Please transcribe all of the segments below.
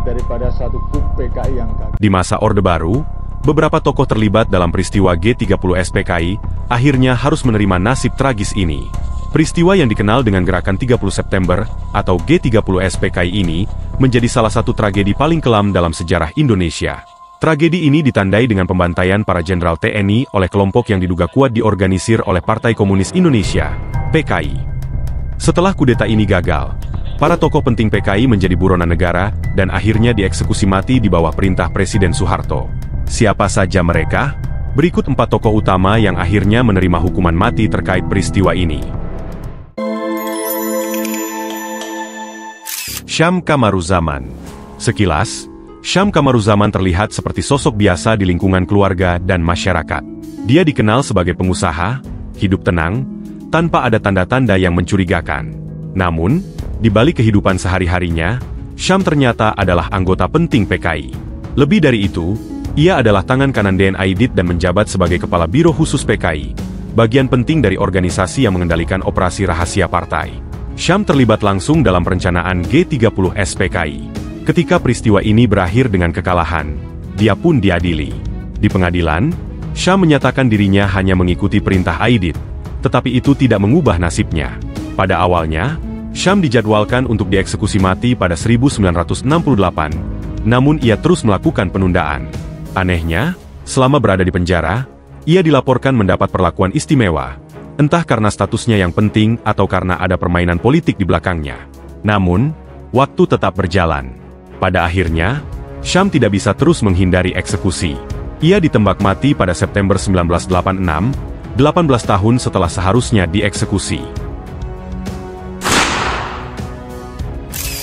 daripada satu kup PKI yang gagal. Di masa Orde Baru, beberapa tokoh terlibat dalam peristiwa G30 SPKI akhirnya harus menerima nasib tragis ini. Peristiwa yang dikenal dengan Gerakan 30 September atau G30 SPKI ini menjadi salah satu tragedi paling kelam dalam sejarah Indonesia. Tragedi ini ditandai dengan pembantaian para jenderal TNI oleh kelompok yang diduga kuat diorganisir oleh Partai Komunis Indonesia, PKI. Setelah kudeta ini gagal, para tokoh penting PKI menjadi buronan negara dan akhirnya dieksekusi mati di bawah perintah Presiden Soeharto. Siapa saja mereka? Berikut 4 tokoh utama yang akhirnya menerima hukuman mati terkait peristiwa ini. Syam Kamaruzaman. Sekilas, Syam Kamaruzaman terlihat seperti sosok biasa di lingkungan keluarga dan masyarakat. Dia dikenal sebagai pengusaha, hidup tenang, tanpa ada tanda-tanda yang mencurigakan. Namun, di balik kehidupan sehari-harinya, Syam ternyata adalah anggota penting PKI. Lebih dari itu, ia adalah tangan kanan DN Aidit dan menjabat sebagai Kepala Biro Khusus PKI, bagian penting dari organisasi yang mengendalikan operasi rahasia partai. Syam terlibat langsung dalam perencanaan G30 SPKI. Ketika peristiwa ini berakhir dengan kekalahan, dia pun diadili. Di pengadilan, Syam menyatakan dirinya hanya mengikuti perintah Aidit, tetapi itu tidak mengubah nasibnya. Pada awalnya, Syam dijadwalkan untuk dieksekusi mati pada 1968, namun ia terus melakukan penundaan. Anehnya, selama berada di penjara, ia dilaporkan mendapat perlakuan istimewa, entah karena statusnya yang penting atau karena ada permainan politik di belakangnya. Namun, waktu tetap berjalan. Pada akhirnya, Syam tidak bisa terus menghindari eksekusi. Ia ditembak mati pada September 1986, 18 tahun setelah seharusnya dieksekusi.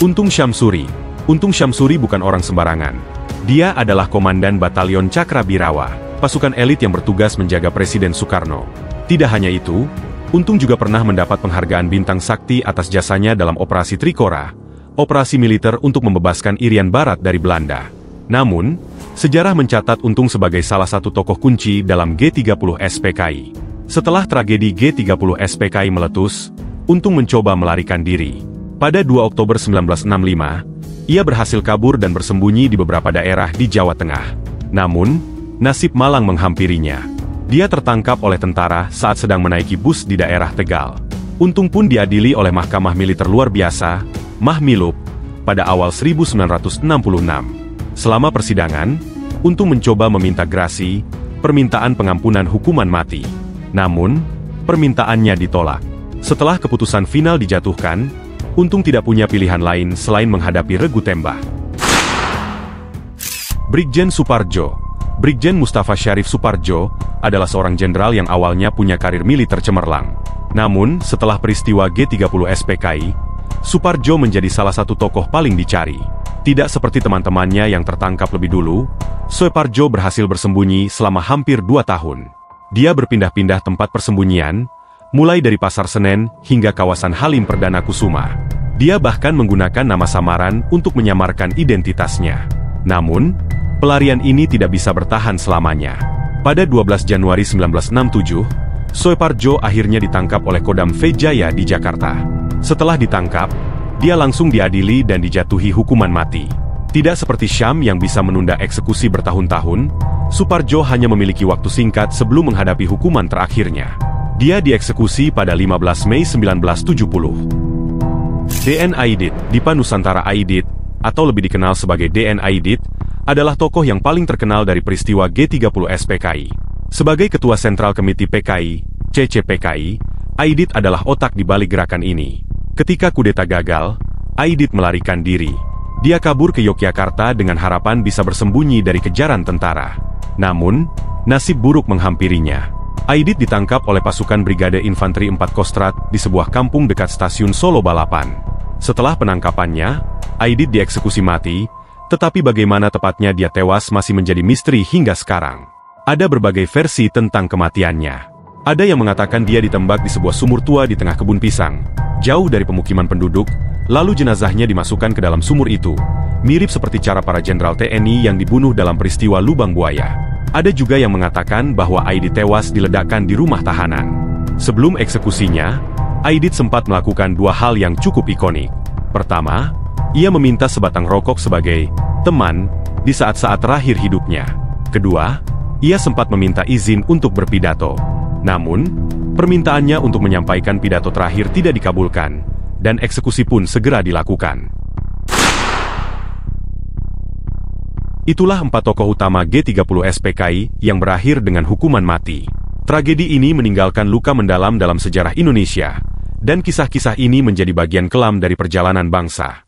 Untung Syamsuri. Untung Syamsuri bukan orang sembarangan. Dia adalah komandan Batalion Cakrabirawa, pasukan elit yang bertugas menjaga Presiden Soekarno. Tidak hanya itu, Untung juga pernah mendapat penghargaan Bintang Sakti atas jasanya dalam Operasi Trikora, operasi militer untuk membebaskan Irian Barat dari Belanda. Namun, sejarah mencatat Untung sebagai salah satu tokoh kunci dalam G30 SPKI. Setelah tragedi G30 SPKI meletus, Untung mencoba melarikan diri. Pada 2 Oktober 1965, ia berhasil kabur dan bersembunyi di beberapa daerah di Jawa Tengah. Namun, nasib malang menghampirinya. Dia tertangkap oleh tentara saat sedang menaiki bus di daerah Tegal. Untung pun diadili oleh Mahkamah Militer Luar Biasa, Mahmilub, pada awal 1966. Selama persidangan, Untung mencoba meminta grasi, permintaan pengampunan hukuman mati. Namun, permintaannya ditolak. Setelah keputusan final dijatuhkan, Untung tidak punya pilihan lain selain menghadapi regu tembak. Brigjen Suparjo. Brigjen Mustafa Syarif Suparjo adalah seorang jenderal yang awalnya punya karir militer cemerlang. Namun, setelah peristiwa G30 SPKI, Suparjo menjadi salah satu tokoh paling dicari. Tidak seperti teman-temannya yang tertangkap lebih dulu, Suparjo berhasil bersembunyi selama hampir 2 tahun. Dia berpindah-pindah tempat persembunyian, mulai dari Pasar Senen hingga kawasan Halim Perdana Kusuma. Dia bahkan menggunakan nama samaran untuk menyamarkan identitasnya. Namun, pelarian ini tidak bisa bertahan selamanya. Pada 12 Januari 1967, Suparjo akhirnya ditangkap oleh Kodam V Jaya di Jakarta. Setelah ditangkap, dia langsung diadili dan dijatuhi hukuman mati. Tidak seperti Syam yang bisa menunda eksekusi bertahun-tahun, Suparjo hanya memiliki waktu singkat sebelum menghadapi hukuman terakhirnya. Dia dieksekusi pada 15 Mei 1970. DN Aidit, Dipa Nusantara Aidit, atau lebih dikenal sebagai DN Aidit, adalah tokoh yang paling terkenal dari peristiwa G30 SPKI. Sebagai Ketua Sentral Komite PKI, CCPKI, Aidit adalah otak di balik gerakan ini. Ketika kudeta gagal, Aidit melarikan diri. Dia kabur ke Yogyakarta dengan harapan bisa bersembunyi dari kejaran tentara. Namun, nasib buruk menghampirinya. Aidit ditangkap oleh pasukan Brigade Infanteri 4 Kostrad di sebuah kampung dekat stasiun Solo Balapan. Setelah penangkapannya, Aidit dieksekusi mati, tetapi bagaimana tepatnya dia tewas masih menjadi misteri hingga sekarang. Ada berbagai versi tentang kematiannya. Ada yang mengatakan dia ditembak di sebuah sumur tua di tengah kebun pisang, jauh dari pemukiman penduduk, lalu jenazahnya dimasukkan ke dalam sumur itu, mirip seperti cara para jenderal TNI yang dibunuh dalam peristiwa Lubang Buaya. Ada juga yang mengatakan bahwa Aidit tewas diledakkan di rumah tahanan. Sebelum eksekusinya, Aidit sempat melakukan 2 hal yang cukup ikonik. Pertama, ia meminta sebatang rokok sebagai teman, di saat-saat terakhir hidupnya. Kedua, ia sempat meminta izin untuk berpidato. Namun, permintaannya untuk menyampaikan pidato terakhir tidak dikabulkan, dan eksekusi pun segera dilakukan. Itulah 4 tokoh utama G30 SPKI yang berakhir dengan hukuman mati. Tragedi ini meninggalkan luka mendalam dalam sejarah Indonesia, dan kisah-kisah ini menjadi bagian kelam dari perjalanan bangsa.